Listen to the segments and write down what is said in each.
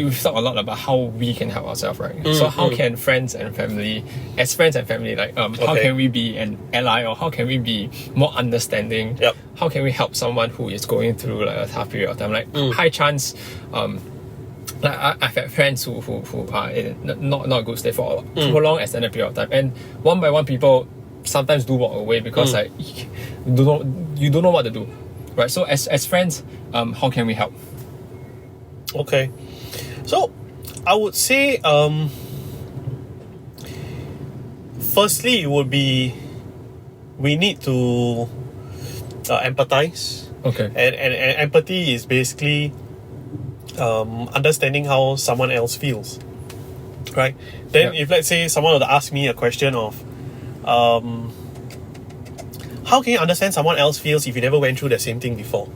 we've talked a lot about how we can help ourselves, right? So how can friends and family, like how can we be an ally, or how can we be more understanding? Yep. How can we help someone who is going through like a tough period of time? Like high chance, like I've had friends who are in not a good state for a prolonged extended period of time, and one by one people sometimes do walk away because like you don't know what to do, right? So as friends, how can we help? Okay, so I would say firstly it would be we need to empathize. Okay. And empathy is basically understanding how someone else feels, right? Then if let's say someone would ask me a question of how can you understand someone else feels if you never went through the same thing before?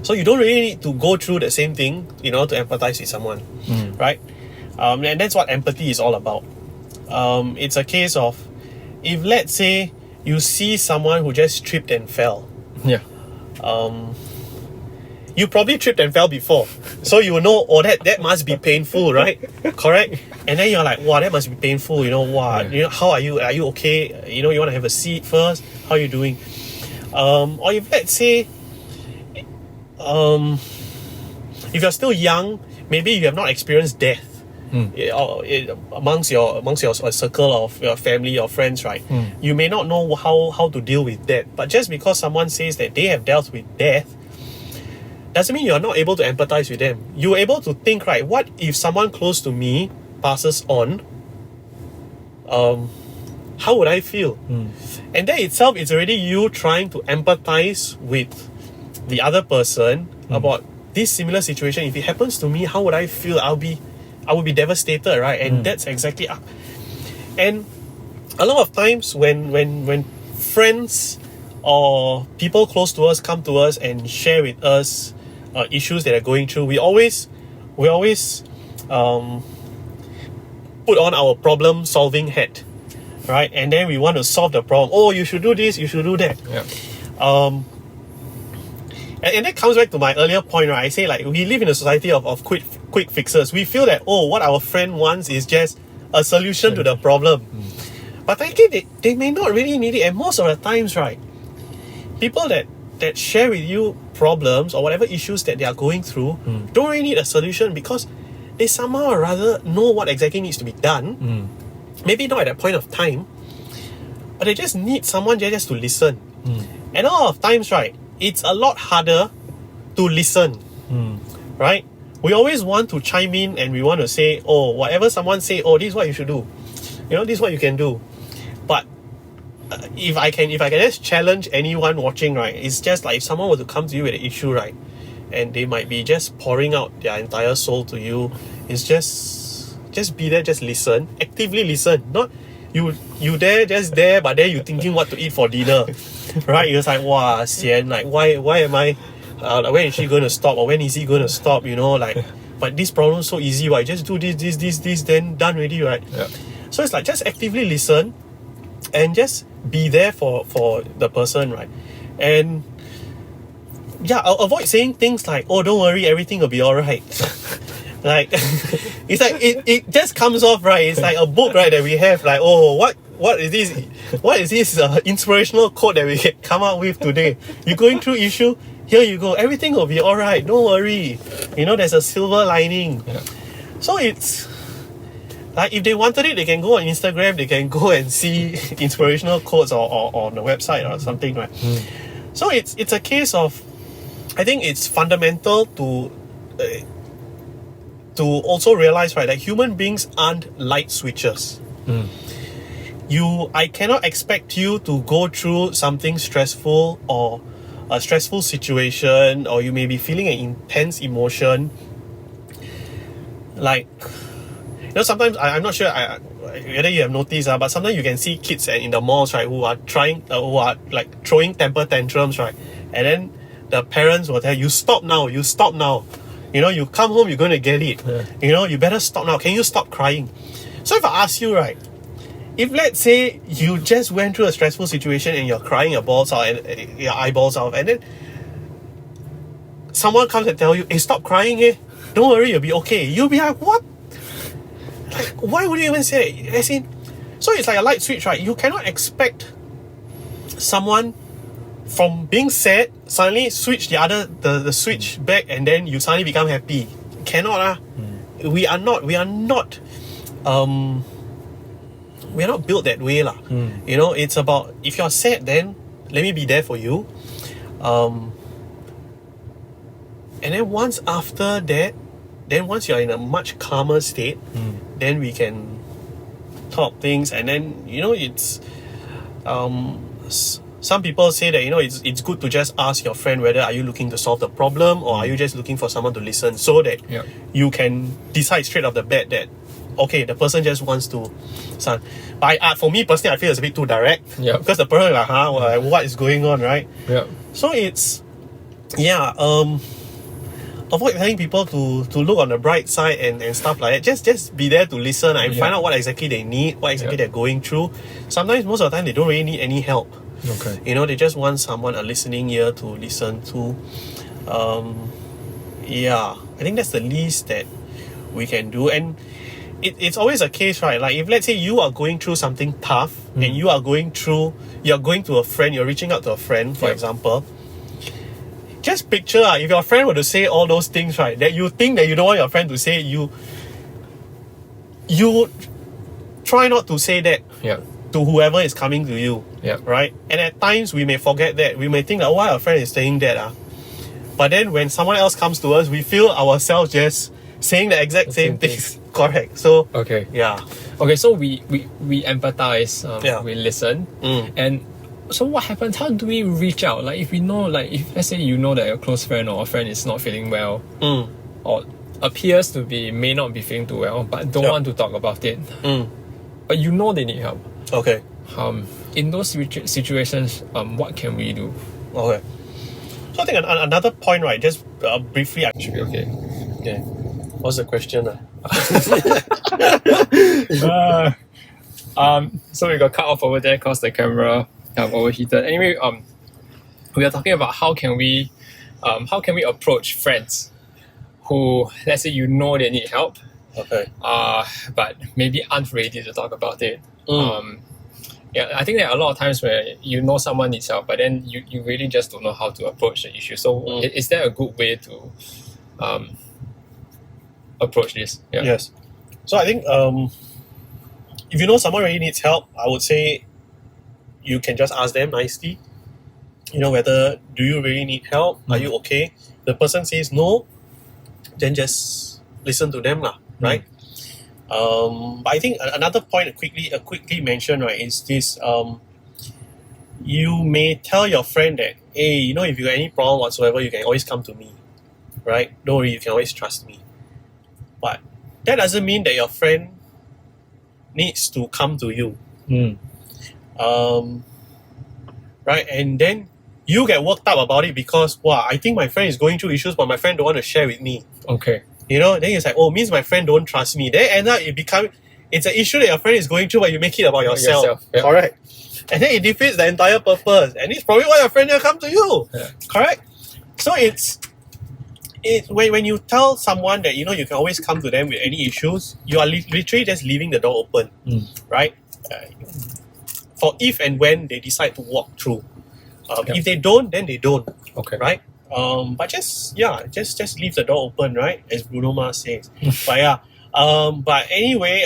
So you don't really need to go through the same thing, you know, to empathize with someone, right? And that's what empathy is all about. It's a case of, if let's say you see someone who just tripped and fell, you probably tripped and fell before, so you will know, oh, that must be painful, right? Correct? And then you're like, wow, that must be painful, you know, wow, you know, how are you okay? You know, you want to have a seat first, how are you doing? Or if let's say if you're still young, maybe you have not experienced death amongst your circle of your family or friends, right? You may not know how to deal with that, but just because someone says that they have dealt with death doesn't mean you're not able to empathize with them. You're able to think, right, what if someone close to me passes on? How would I feel? And that itself is already you trying to empathize with the other person about this similar situation. If it happens to me, how would I feel? I would be devastated, right? And that's exactly and a lot of times when friends or people close to us come to us and share with us issues that are going through, we always put on our problem solving hat, right? And then we want to solve the problem. Oh, you should do this, you should do that. And that comes back to my earlier point, right? I say, like, we live in a society of quick fixes. We feel that, oh, what our friend wants is just a solution to the problem. But actually, they may not really need it. And most of the times, right, people that share with you problems or whatever issues that they are going through don't really need a solution, because they somehow or rather know what exactly needs to be done. Maybe not at that point of time, but they just need someone just to listen. And a lot of times, right, it's a lot harder to listen, right? We always want to chime in and we want to say, oh, whatever someone say, oh, this is what you should do. You know, this is what you can do. But if I can just challenge anyone watching, right, it's just like if someone were to come to you with an issue, right, and they might be just pouring out their entire soul to you, it's just be there, just listen, actively listen. Not you there, just there, but then you thinking what to eat for dinner. Right? It's like, wow, sian, like why am I when is she going to stop, or when is he going to stop, you know, like, but this problem is so easy, right? Just do this, then done already, right? So it's like, just actively listen and just be there for the person, right? And I'll avoid saying things like, oh, don't worry, everything will be alright. Like, it's like it just comes off, right? It's like a book, right, that we have, like, oh, what is this? What is this inspirational quote that we can come up with today? You're going through issue, here you go, everything will be alright, don't worry. You know, there's a silver lining. So it's like, if they wanted it, they can go on Instagram, they can go and see inspirational quotes or on the website or something, right? So it's a case of, I think it's fundamental to also realize, right, that human beings aren't light switches. I cannot expect you to go through something stressful or a stressful situation, or you may be feeling an intense emotion. Like, you know, sometimes I'm not sure whether you have noticed, but sometimes you can see kids in the malls, right, who are like throwing temper tantrums, right, and then the parents will tell you, stop now. You know, you come home, you're going to get it. You know, you better stop now. Can you stop crying? So if I ask you, right, if let's say you just went through a stressful situation and you're crying your balls out and your eyeballs out, and then someone comes and tell you, hey, stop crying, don't don't worry, you'll be okay. You'll be like, what? Like, why would you even say it? As in, so it's like a light switch, right? You cannot expect someone from being sad suddenly switch the switch back, and then you suddenly become happy. Cannot. We are not built that way. You know, it's about, if you're sad, then let me be there for you. And then once after that, then once you're in a much calmer state, then we can talk things. And then, you know, it's some people say that, you know, it's good to just ask your friend whether are you looking to solve the problem, or are you just looking for someone to listen, so that you can decide straight off the bat that, okay, the person just wants to sound. But for me personally, I feel it's a bit too direct. Because the person is like, well, what is going on, right? So it's, avoid telling people to look on the bright side and stuff like that. Just be there to listen and find out what exactly they need, what exactly they're going through. Sometimes, most of the time, they don't really need any help. You know, they just want someone, a listening ear to listen to. I think that's the least that we can do. And it's always a case, right? Like, if let's say you are going through something tough, and you're going to a friend, you're reaching out to a friend, for example, just picture, if your friend were to say all those things, right, that you think that you don't want your friend to say, you try not to say that to whoever is coming to you, right? And at times we may forget that. We may think that, why our friend is saying that, but then when someone else comes to us, we feel ourselves just saying the exact same things. Correct. So okay, so we empathize, we listen, and so what happens? How do we reach out? Like, if we know, like, if let's say you know that your close friend or a friend is not feeling well, or appears to be, may not be feeling too well, but don't want to talk about it, but you know they need help. Okay. In those situations, what can we do? Okay. So I think another point, right? Just briefly, Should be okay. Okay. What's the question? So we got cut off over there because the camera overheated. Anyway, we are talking about how can we approach friends who, let's say, you know they need help, but maybe aren't ready to talk about it. I think there are a lot of times where you know someone needs help, but then you really just don't know how to approach the issue. So is there a good way to approach this? Yes. So I think if you know someone really needs help, I would say you can just ask them nicely, you know, whether, do you really need help? Are you okay? The person says no, then just listen to them, right? But I think another point quickly mention, right, is this, you may tell your friend that, hey, you know, if you have any problem whatsoever, you can always come to me, right? Don't worry, you can always trust me. But that doesn't mean that your friend needs to come to you. Right? And then you get worked up about it because, I think my friend is going through issues, but my friend don't want to share with me. Okay. You know, then it's like, means my friend don't trust me. Then end up it's an issue that your friend is going through, but you make it about yourself. Correct. And then it defeats the entire purpose. And it's probably why your friend will come to you. Correct? So it's when you tell someone that, you know, you can always come to them with any issues, you are literally just leaving the door open, right? For if and when they decide to walk through. If they don't, then they don't. Okay. Right? But just leave the door open, right? As Bruno Mars says. But anyway,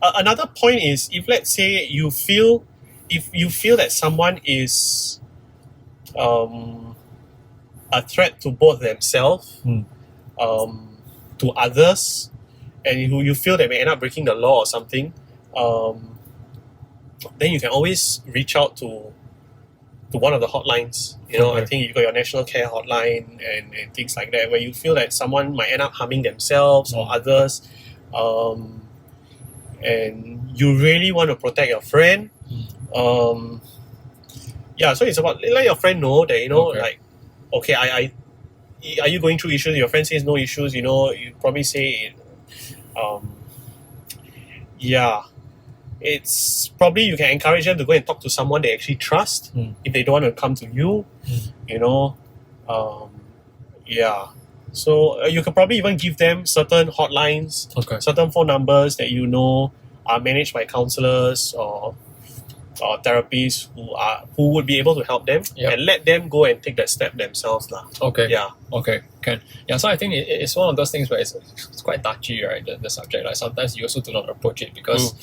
another point is, if let's say you feel that someone is a threat to both themselves, to others, and you feel they may end up breaking the law or something, then you can always reach out to one of the hotlines. You know, I think you got your national care hotline and things like that, where you feel that someone might end up harming themselves or others, and you really want to protect your friend. So it's about let your friend know that, you know, like, okay, are you going through issues? Your friend says no issues, you know, you probably say, it's probably you can encourage them to go and talk to someone they actually trust if they don't want to come to you, you know. So you could probably even give them certain hotlines, Okay. certain phone numbers that you know are managed by counselors or therapists who would be able to help them, Yep. and let them go and take that step themselves. Okay. Yeah. Okay. Can. Yeah. So I think it's one of those things where it's quite touchy, right? The subject. Like sometimes you also do not approach it because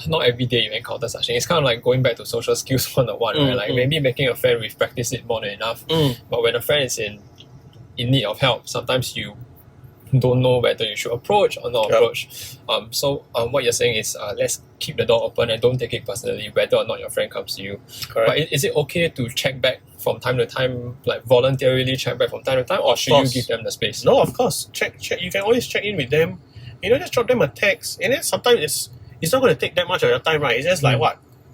not every day you encounter such thing. It's kind of like going back to social skills 101, right? Like maybe making a friend, we've practiced it more than enough. But when a friend is in need of help, sometimes you don't know whether you should approach or not approach. So what you're saying is let's keep the door open and don't take it personally whether or not your friend comes to you. Correct. But is it okay to check back from time to time, like voluntarily check back from time to time, or should you give them the space? No, of course. Check. You can always check in with them. Just drop them a text, and then sometimes it's not going to take that much of your time, right? It's just like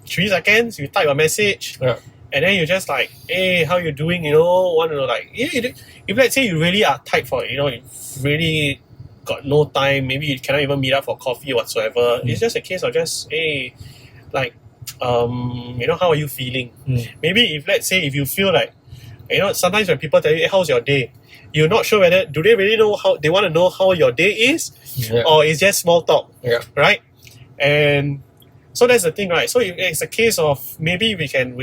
3 seconds. You type a message. Yeah. And then you just like, hey, how you doing? Want to know, like, if let's say you really are tight for, you really got no time, maybe you cannot even meet up for coffee or whatsoever. It's just a case of just, hey, like, how are you feeling? Maybe if you feel like, sometimes when people tell you, hey, how's your day? You're not sure whether, do they really know they want to know how your day is? Yeah. Or it's just small talk, right? And so that's the thing, right? So if it's a case of maybe we can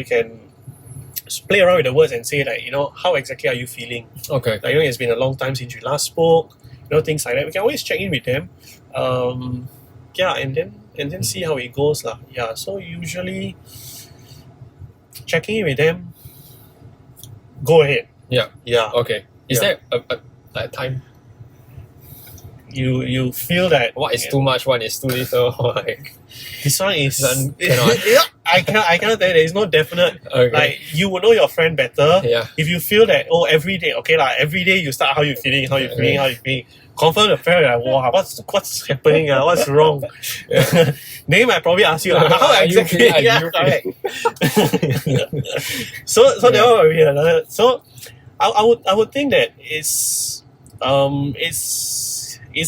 play around with the words and say like, how exactly are you feeling? Okay. Like, it's been a long time since you last spoke, things like that. We can always check in with them. And then see how it goes. Yeah. So usually checking in with them, go ahead. Yeah. Yeah. Okay. Is there a time? You feel that what is too much, what is too little, or like this one is cannot. I cannot tell you, there is no definite. Okay. Like, you will know your friend better. Yeah. If you feel that every day, every day you start how you feeling, confirm the friend like, wow, what's happening? What's wrong? They might probably ask you how exactly. Correct. So that one will be another. So I would think that it's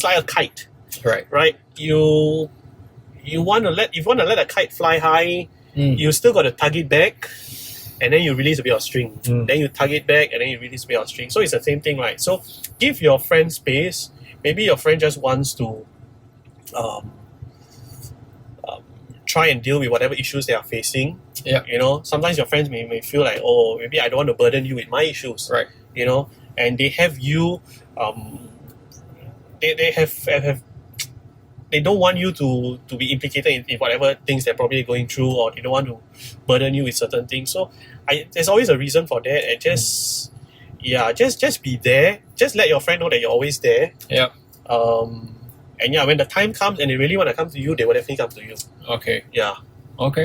like a kite. Right. You want to let a kite fly high, you still got to tug it back, and then you release a bit of string. Then you tug it back, and then you release a bit of string. So it's the same thing, right? So give your friend space. Maybe your friend just wants to try and deal with whatever issues they are facing. Yeah. Sometimes your friends may feel like, maybe I don't want to burden you with my issues. Right. And they have you. They have. They don't want you to be implicated in whatever things they're probably going through, or they don't want to burden you with certain things. So there's always a reason for that, and just be there. Just let your friend know that you're always there. Yeah. And when the time comes and they really want to come to you, they will definitely come to you. Okay. Yeah. Okay.